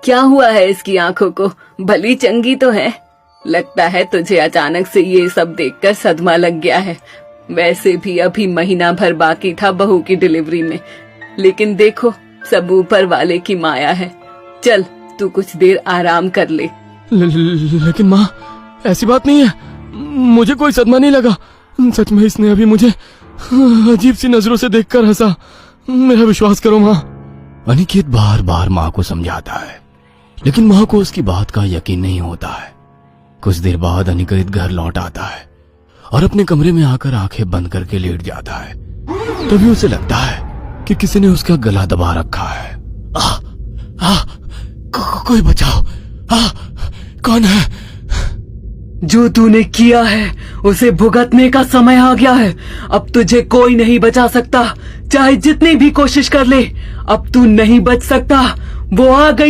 क्या हुआ है इसकी आंखों को? भली चंगी तो है। लगता है तुझे अचानक से ये सब देखकर सदमा लग गया है। वैसे भी अभी महीना भर बाकी था बहू की डिलीवरी में, लेकिन देखो सब ऊपर वाले की माया है। चल तू कुछ देर आराम कर ले। लेकिन माँ, ऐसी बात नहीं है, मुझे कोई सदमा नहीं लगा। सच में इसने अभी मुझे अजीब सी नजरों से देखकर हंसा। मेरा विश्वास करो माँ। अनिकेत बार बार माँ को समझाता है, लेकिन माँ को उसकी बात का यकीन नहीं होता है। कुछ देर बाद अनिकेत घर लौट आता है और अपने कमरे में आकर आंखें बंद करके लेट जाता है। तभी उसे लगता है कि किसी ने उसका गला दबा रखा है। कोई बचाओ, कौन है? जो तूने किया है उसे भुगतने का समय आ गया है। अब तुझे कोई नहीं बचा सकता, चाहे जितनी भी कोशिश कर ले। अब तू नहीं बच सकता। वो आ गई